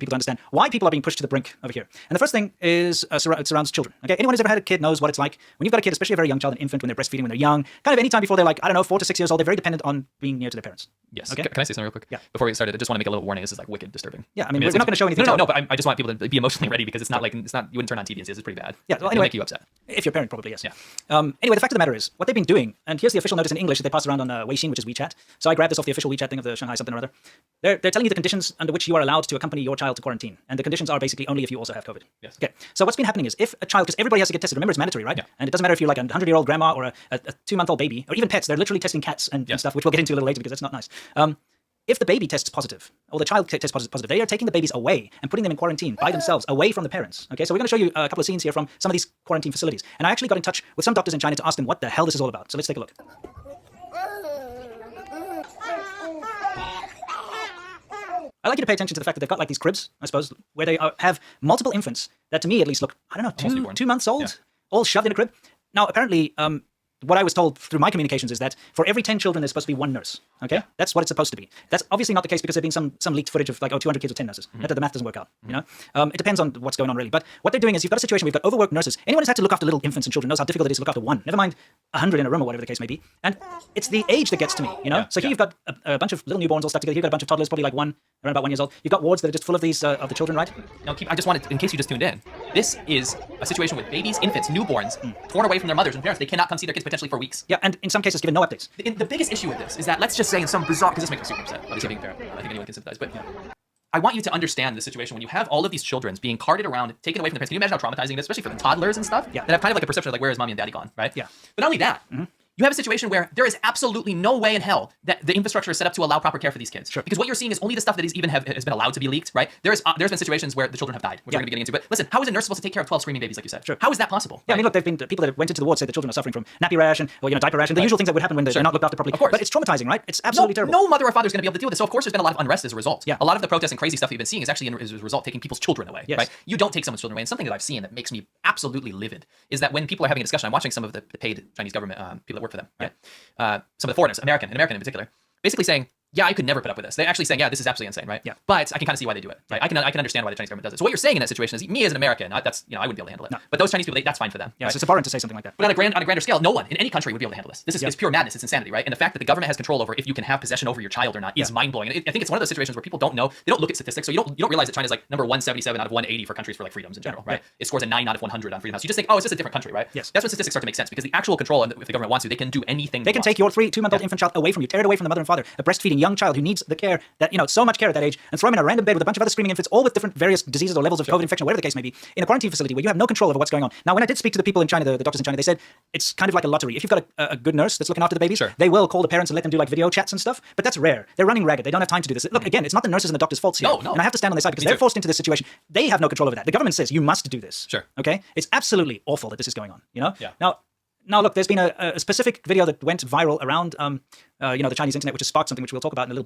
people to understand why people are being pushed to the brink over here. And the first thing is it surrounds children. Okay, anyone who's ever had a kid knows what it's like when you've got a kid, especially a very young child, an infant, when they're breastfeeding, when they're young, kind of any time before they're like, I don't know, 4 to 6 years old, they're very dependent on being near to their parents. Yes. Okay. Can I say something real quick? Yeah. Before we get started, I just want to make a little warning. This is like wicked disturbing. Yeah. I mean we're not going to show anything. No, but I just want people to be emotionally ready because it's not like you wouldn't turn on TV and see this. It's pretty bad. Yeah. Well, It'll anyway, make you upset. If you're a parent, probably yes. Yeah. Anyway, the fact of the matter is, what they've been doing, and here's the official notice in English that they pass around on Weixin, which is WeChat. So I grabbed this off the official WeChat thing of the Shanghai something or other. They're telling you the conditions under which you are allowed to accompany your child to quarantine, and the conditions are basically only if you also have COVID. Yes. Okay. So what's been happening is, if a child, because everybody has to get tested. Remember, it's mandatory, right? Yeah. And it doesn't matter if you're like a 100-year-old grandma or a 2-month-old baby, or even pets. They're literally testing cats and stuff, which we'll get into a little later because that's not nice. If the baby tests positive, or the child tests positive, they are taking the babies away and putting them in quarantine by themselves, away from the parents. Okay, so we're going to show you a couple of scenes here from some of these quarantine facilities. And I actually got in touch with some doctors in China to ask them what the hell this is all about. So let's take a look. I like you to pay attention to the fact that they've got like these cribs, I suppose, where they have multiple infants that, to me at least, look, I don't know, 2 months old, all shoved in a crib. Now, apparently, what I was told through my communications is that for every 10 children, there's supposed to be 1 nurse. Okay, that's what it's supposed to be. That's obviously not the case because there's been some leaked footage of like 200 kids with 10 nurses. That the math doesn't work out. You know, it depends on what's going on really. But what they're doing is you've got a situation where you've got overworked nurses. Anyone who's had to look after little infants and children knows how difficult it is to look after 1. Never mind 100 in a room or whatever the case may be. And it's the age that gets to me. You know, so here you've got a bunch of little newborns all stuck together. You've got a bunch of toddlers, probably like around about 1 year old. You've got wards that are just full of these of the children, right? Now, I just wanted, in case you just tuned in, this is a situation with babies, infants, newborns, torn away from their mothers and parents. They cannot come see their kids potentially for weeks. Yeah, and in some cases given no updates. The biggest issue with this is that, let's just say in some bizarre, because this makes me super upset, obviously being a parent, I think anyone can sympathize, but I want you to understand the situation when you have all of these children being carted around, taken away from their parents. Can you imagine how traumatizing it is, especially for the toddlers and stuff? Yeah. That have kind of like a perception of like, where is mommy and daddy gone, right? Yeah. But not only that, you have a situation where there is absolutely no way in hell that the infrastructure is set up to allow proper care for these kids. Sure. Because what you're seeing is only the stuff that has been allowed to be leaked, right? There's been situations where the children have died, which we're going to be getting into. But listen, how is a nurse supposed to take care of 12 screaming babies, like you said? Sure. How is that possible? Yeah, I mean, look, they've been people that went into the ward say the children are suffering from nappy rash and or diaper rash and the usual things that would happen when they're not looked after properly. Of course. But it's traumatizing, right? It's absolutely terrible. No mother or father is going to be able to deal with this. So of course there's been a lot of unrest as a result. Yeah. A lot of the protests and crazy stuff that you've been seeing is actually as a result taking people's children away. Yes. Right? You don't take someone's children away. And something that I've seen that makes me absolutely livid is that when people are having a discussion, I'm watching some of the paid Chinese government people that work for them, right? Some of the foreigners, American in particular, basically saying, yeah, I could never put up with this. They're actually saying, yeah, this is absolutely insane, right? Yeah. But I can kind of see why they do it, right? I can understand why the Chinese government does it. So what you're saying in that situation is, me as an American, that's, I wouldn't be able to handle it. No. But those Chinese people, that's fine for them. Yeah, right? so it's abhorrent to say something like that. But on a grander scale, no one in any country would be able to handle this. This is it's pure madness. It's insanity, right? And the fact that the government has control over if you can have possession over your child or not is mind-blowing. And I think it's one of those situations where people don't know. They don't look at statistics, so you don't realize that China's like number 177 out of 180 for countries for like freedoms in general, right? It scores a 9 out of 100 on Freedom House. You just think, oh, it's just a different country, right? Yes. That's when statistics start to make sense because the actual control, and if the government wants to, they can do anything. They can take your 2-month-old infant child away from you, tear it away from the mother and father, a breastfeeding young child who needs the care that, so much care at that age, and throw him in a random bed with a bunch of other screaming infants, all with different various diseases or levels of COVID infection, whatever the case may be, in a quarantine facility where you have no control over what's going on. Now, when I did speak to the people in China, the doctors in China, they said it's kind of like a lottery. If you've got a good nurse that's looking after the babies, they will call the parents and let them do like video chats and stuff, but that's rare. They're running ragged. They don't have time to do this. Look, again, it's not the nurses and the doctors' faults here. No. And I have to stand on their side because they're forced into this situation. They have no control over that. The government says you must do this. Sure. Okay? It's absolutely awful that this is going on, Yeah. Now, look, there's been a specific video that went viral around, the Chinese internet, which has sparked something which we'll talk about in a little bit.